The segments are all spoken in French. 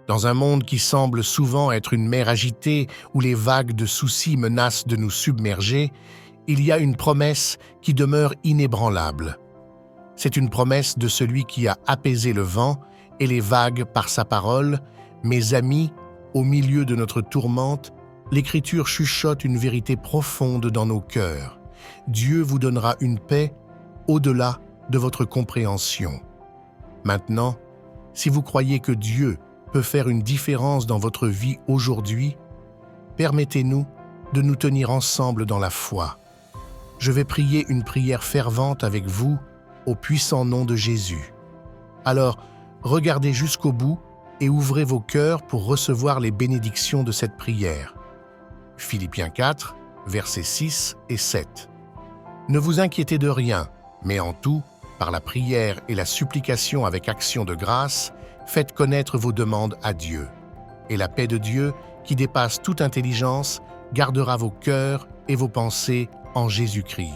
Dans un monde qui semble souvent être une mer agitée où les vagues de soucis menacent de nous submerger, il y a une promesse qui demeure inébranlable. C'est une promesse de celui qui a apaisé le vent et les vagues par sa parole. Mes amis, au milieu de notre tourmente, l'Écriture chuchote une vérité profonde dans nos cœurs. Dieu vous donnera une paix au-delà de votre compréhension. Maintenant, si vous croyez que Dieu peut faire une différence dans votre vie aujourd'hui, permettez-nous de nous tenir ensemble dans la foi. Je vais prier une prière fervente avec vous au puissant nom de Jésus. Alors, regardez jusqu'au bout et ouvrez vos cœurs pour recevoir les bénédictions de cette prière. Philippiens 4, versets 6 et 7. Ne vous inquiétez de rien, mais en tout, par la prière et la supplication avec action de grâce, faites connaître vos demandes à Dieu. Et la paix de Dieu, qui dépasse toute intelligence, gardera vos cœurs et vos pensées en Jésus-Christ.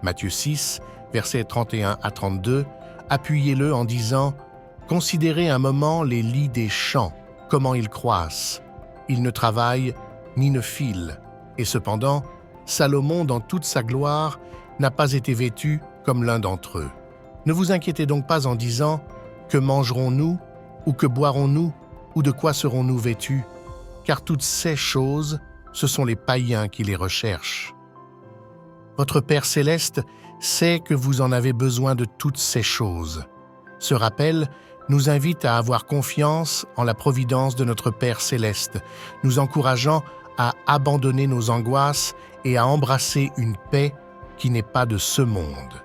Matthieu 6, versets 31 à 32, appuyez-le en disant « Considérez un moment les lits des champs, comment ils croissent. Ils ne travaillent ni ne filent. Et cependant, Salomon, dans toute sa gloire, n'a pas été vêtu comme l'un d'entre eux. Ne vous inquiétez donc pas en disant « Que mangerons-nous ? Ou que boirons-nous ? Ou de quoi serons-nous vêtus ? Car toutes ces choses, ce sont les païens qui les recherchent. Votre Père céleste sait que vous en avez besoin de toutes ces choses. » Ce rappel nous invite à avoir confiance en la providence de notre Père céleste, nous encourageant à abandonner nos angoisses et à embrasser une paix qui n'est pas de ce monde.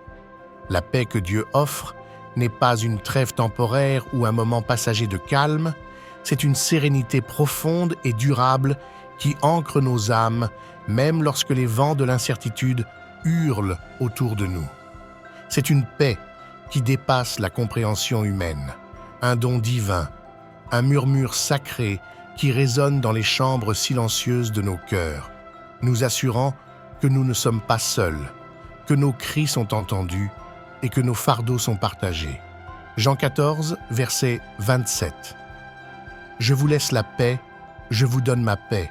La paix que Dieu offre n'est pas une trêve temporaire ou un moment passager de calme, c'est une sérénité profonde et durable qui ancre nos âmes, même lorsque les vents de l'incertitude hurlent autour de nous. C'est une paix qui dépasse la compréhension humaine, un don divin, un murmure sacré qui résonne dans les chambres silencieuses de nos cœurs, nous assurant que nous ne sommes pas seuls, que nos cris sont entendus et que nos fardeaux sont partagés. Jean 14, verset 27. Je vous laisse la paix, je vous donne ma paix.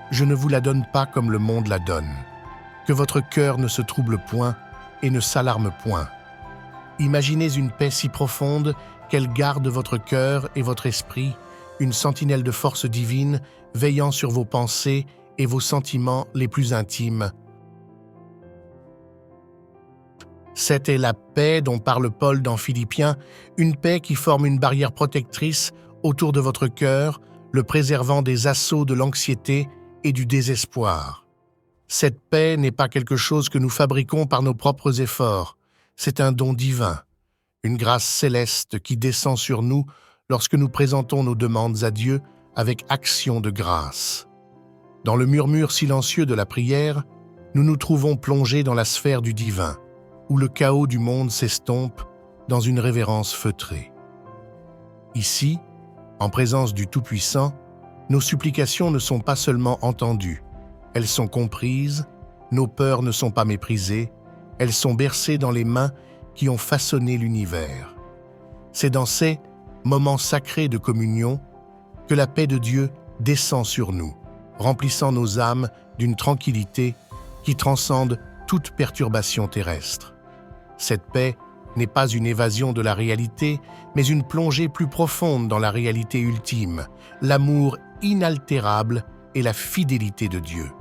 Je ne vous la donne pas comme le monde la donne. Que votre cœur ne se trouble point et ne s'alarme point. Imaginez une paix si profonde qu'elle garde votre cœur et votre esprit, une sentinelle de force divine veillant sur vos pensées et vos sentiments les plus intimes. Cette est la paix dont parle Paul dans Philippiens, une paix qui forme une barrière protectrice autour de votre cœur, le préservant des assauts de l'anxiété et du désespoir. Cette paix n'est pas quelque chose que nous fabriquons par nos propres efforts, c'est un don divin, une grâce céleste qui descend sur nous lorsque nous présentons nos demandes à Dieu avec action de grâce. Dans le murmure silencieux de la prière, nous nous trouvons plongés dans la sphère du divin, où le chaos du monde s'estompe dans une révérence feutrée. Ici, en présence du Tout-Puissant, nos supplications ne sont pas seulement entendues, elles sont comprises, nos peurs ne sont pas méprisées, elles sont bercées dans les mains qui ont façonné l'univers. C'est dans ces moments sacrés de communion que la paix de Dieu descend sur nous, remplissant nos âmes d'une tranquillité qui transcende toute perturbation terrestre. Cette paix n'est pas une évasion de la réalité, mais une plongée plus profonde dans la réalité ultime, l'amour inaltérable et la fidélité de Dieu.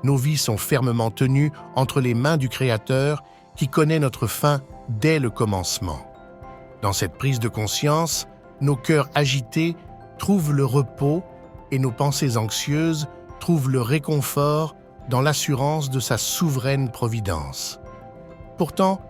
Nos vies sont fermement tenues entre les mains du Créateur qui connaît notre fin dès le commencement. Dans cette prise de conscience, nos cœurs agités trouvent le repos et nos pensées anxieuses trouvent le réconfort dans l'assurance de sa souveraine providence. Pourtant,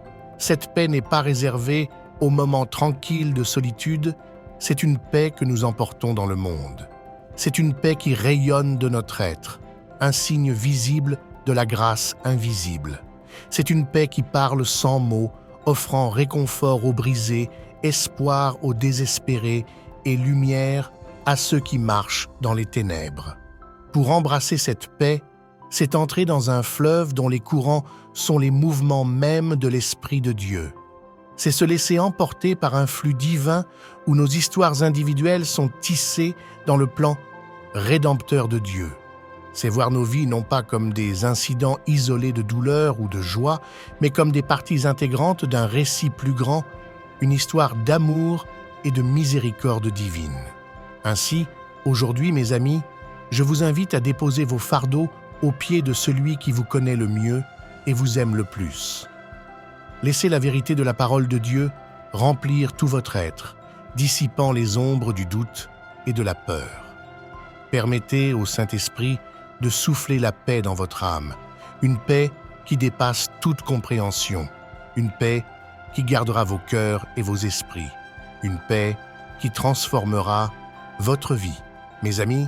cette paix n'est pas réservée aux moments tranquilles de solitude, c'est une paix que nous emportons dans le monde. C'est une paix qui rayonne de notre être, un signe visible de la grâce invisible. C'est une paix qui parle sans mots, offrant réconfort aux brisés, espoir aux désespérés et lumière à ceux qui marchent dans les ténèbres. Pour embrasser cette paix, c'est entrer dans un fleuve dont les courants sont les mouvements mêmes de l'Esprit de Dieu. C'est se laisser emporter par un flux divin où nos histoires individuelles sont tissées dans le plan rédempteur de Dieu. C'est voir nos vies non pas comme des incidents isolés de douleur ou de joie, mais comme des parties intégrantes d'un récit plus grand, une histoire d'amour et de miséricorde divine. Ainsi, aujourd'hui, mes amis, je vous invite à déposer vos fardeaux aux pieds de celui qui vous connaît le mieux et vous aime le plus. Laissez la vérité de la parole de Dieu remplir tout votre être, dissipant les ombres du doute et de la peur. Permettez au Saint-Esprit de souffler la paix dans votre âme, une paix qui dépasse toute compréhension, une paix qui gardera vos cœurs et vos esprits, une paix qui transformera votre vie. Mes amis,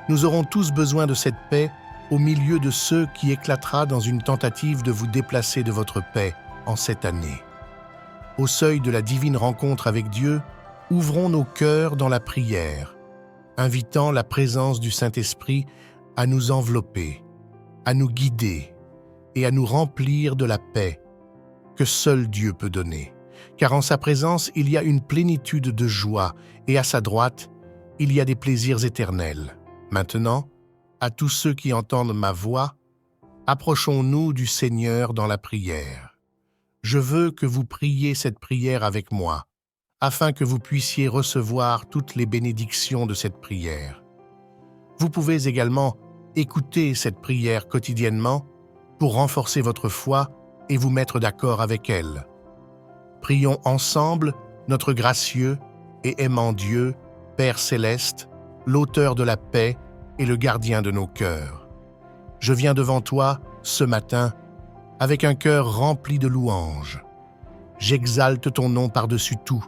nous aurons tous besoin de cette paix au milieu de ceux qui éclatera dans une tentative de vous déplacer de votre paix en cette année. Au seuil de la divine rencontre avec Dieu, ouvrons nos cœurs dans la prière, invitant la présence du Saint-Esprit à nous envelopper, à nous guider et à nous remplir de la paix que seul Dieu peut donner. Car en sa présence, il y a une plénitude de joie et à sa droite, il y a des plaisirs éternels. Maintenant, à tous ceux qui entendent ma voix, approchons-nous du Seigneur dans la prière. Je veux que vous priez cette prière avec moi, afin que vous puissiez recevoir toutes les bénédictions de cette prière. Vous pouvez également écouter cette prière quotidiennement pour renforcer votre foi et vous mettre d'accord avec elle. Prions ensemble notre gracieux et aimant Dieu, Père céleste, l'auteur de la paix et le gardien de nos cœurs. Je viens devant toi ce matin avec un cœur rempli de louanges. J'exalte ton nom par-dessus tout,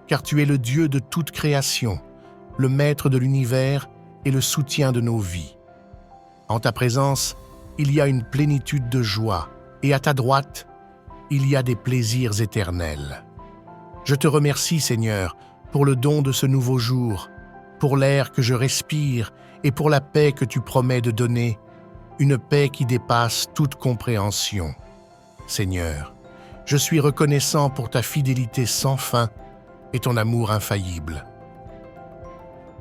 car tu es le Dieu de toute création, le maître de l'univers et le soutien de nos vies. En ta présence, il y a une plénitude de joie, et à ta droite, il y a des plaisirs éternels. Je te remercie, Seigneur, pour le don de ce nouveau jour, pour l'air que je respire et pour la paix que tu promets de donner, une paix qui dépasse toute compréhension. Seigneur, je suis reconnaissant pour ta fidélité sans fin et ton amour infaillible.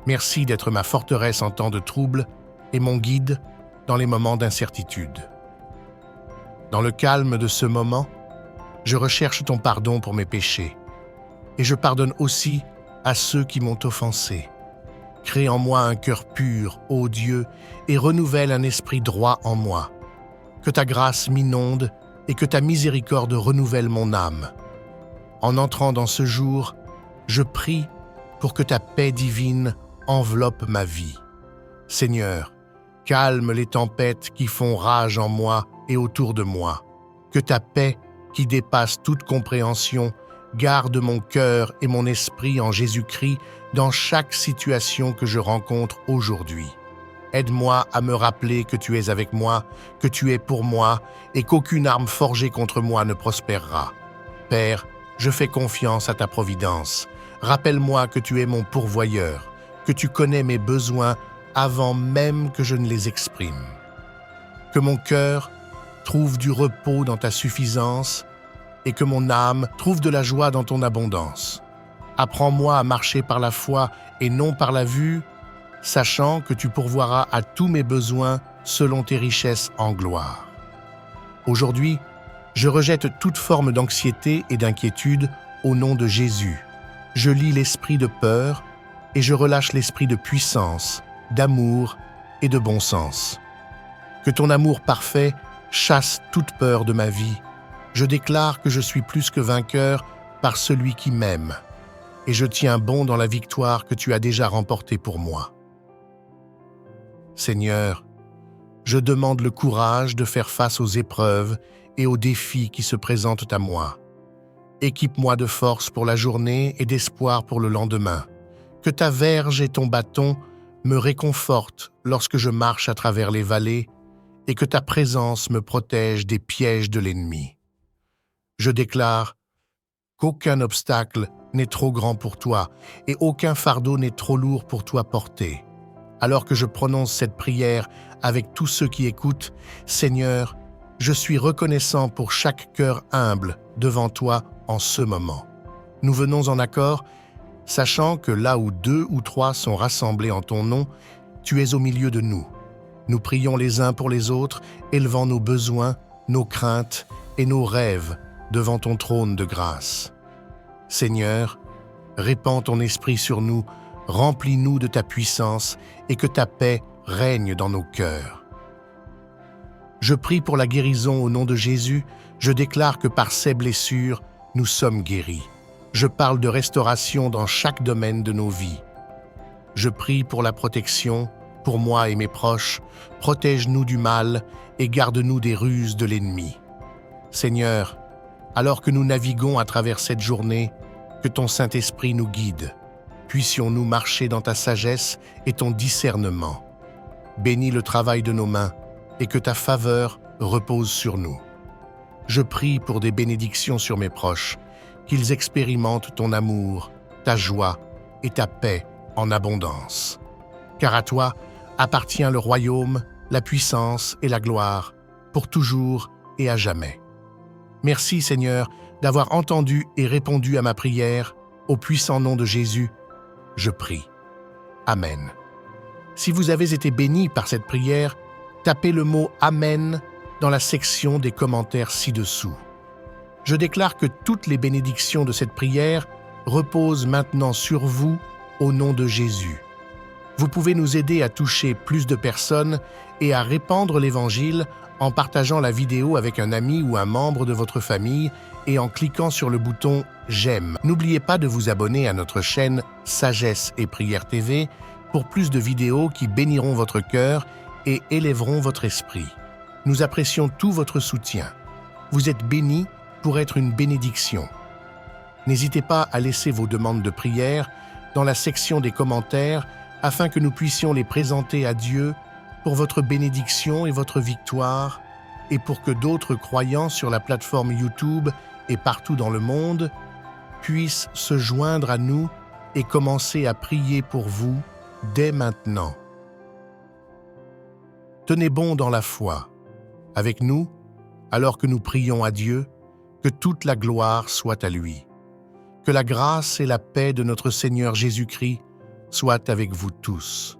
Merci d'être ma forteresse en temps de trouble et mon guide dans les moments d'incertitude. Dans le calme de ce moment, je recherche ton pardon pour mes péchés et je pardonne aussi à ceux qui m'ont offensé. Crée en moi un cœur pur, ô Dieu, et renouvelle un esprit droit en moi. Que ta grâce m'inonde et que ta miséricorde renouvelle mon âme. En entrant dans ce jour, je prie pour que ta paix divine enveloppe ma vie. Seigneur, calme les tempêtes qui font rage en moi et autour de moi. Que ta paix, qui dépasse toute compréhension, garde mon cœur et mon esprit en Jésus-Christ dans chaque situation que je rencontre aujourd'hui. Aide-moi à me rappeler que tu es avec moi, que tu es pour moi et qu'aucune arme forgée contre moi ne prospérera. Père, je fais confiance à ta providence. Rappelle-moi que tu es mon pourvoyeur, que tu connais mes besoins avant même que je ne les exprime. Que mon cœur trouve du repos dans ta suffisance et que mon âme trouve de la joie dans ton abondance. Apprends-moi à marcher par la foi et non par la vue, sachant que tu pourvoiras à tous mes besoins selon tes richesses en gloire. Aujourd'hui, je rejette toute forme d'anxiété et d'inquiétude au nom de Jésus. Je lie l'esprit de peur et je relâche l'esprit de puissance, d'amour et de bon sens. Que ton amour parfait chasse toute peur de ma vie. Je déclare que je suis plus que vainqueur par celui qui m'aime, et je tiens bon dans la victoire que tu as déjà remportée pour moi. Seigneur, je demande le courage de faire face aux épreuves et aux défis qui se présentent à moi. Équipe-moi de force pour la journée et d'espoir pour le lendemain. Que ta verge et ton bâton me réconfortent lorsque je marche à travers les vallées et que ta présence me protège des pièges de l'ennemi. Je déclare qu'aucun obstacle n'est trop grand pour toi et aucun fardeau n'est trop lourd pour toi porter. Alors que je prononce cette prière avec tous ceux qui écoutent, Seigneur, je suis reconnaissant pour chaque cœur humble devant toi en ce moment. Nous venons en accord, sachant que là où 2 ou 3 sont rassemblés en ton nom, tu es au milieu de nous. Nous prions les uns pour les autres, élevant nos besoins, nos craintes et nos rêves devant ton trône de grâce. Seigneur, répands ton esprit sur nous, remplis-nous de ta puissance et que ta paix règne dans nos cœurs. Je prie pour la guérison au nom de Jésus, je déclare que par ses blessures, nous sommes guéris. Je parle de restauration dans chaque domaine de nos vies. Je prie pour la protection, pour moi et mes proches, protège-nous du mal et garde-nous des ruses de l'ennemi. Seigneur, alors que nous naviguons à travers cette journée, que ton Saint-Esprit nous guide. Puissions-nous marcher dans ta sagesse et ton discernement. Bénis le travail de nos mains et que ta faveur repose sur nous. Je prie pour des bénédictions sur mes proches, qu'ils expérimentent ton amour, ta joie et ta paix en abondance. Car à toi appartient le royaume, la puissance et la gloire, pour toujours et à jamais. Merci Seigneur d'avoir entendu et répondu à ma prière, au puissant nom de Jésus, je prie. Amen. Si vous avez été bénis par cette prière, tapez le mot « Amen » dans la section des commentaires ci-dessous. Je déclare que toutes les bénédictions de cette prière reposent maintenant sur vous au nom de Jésus. Vous pouvez nous aider à toucher plus de personnes et à répandre l'Évangile en partageant la vidéo avec un ami ou un membre de votre famille et en cliquant sur le bouton « J'aime ». N'oubliez pas de vous abonner à notre chaîne Sagesse et Prière TV pour plus de vidéos qui béniront votre cœur et élèveront votre esprit. Nous apprécions tout votre soutien. Vous êtes bénis pour être une bénédiction. N'hésitez pas à laisser vos demandes de prière dans la section des commentaires afin que nous puissions les présenter à Dieu pour votre bénédiction et votre victoire, et pour que d'autres croyants sur la plateforme YouTube et partout dans le monde puissent se joindre à nous et commencer à prier pour vous dès maintenant. Tenez bon dans la foi. Avec nous, alors que nous prions à Dieu, que toute la gloire soit à lui. Que la grâce et la paix de notre Seigneur Jésus-Christ soient avec vous tous.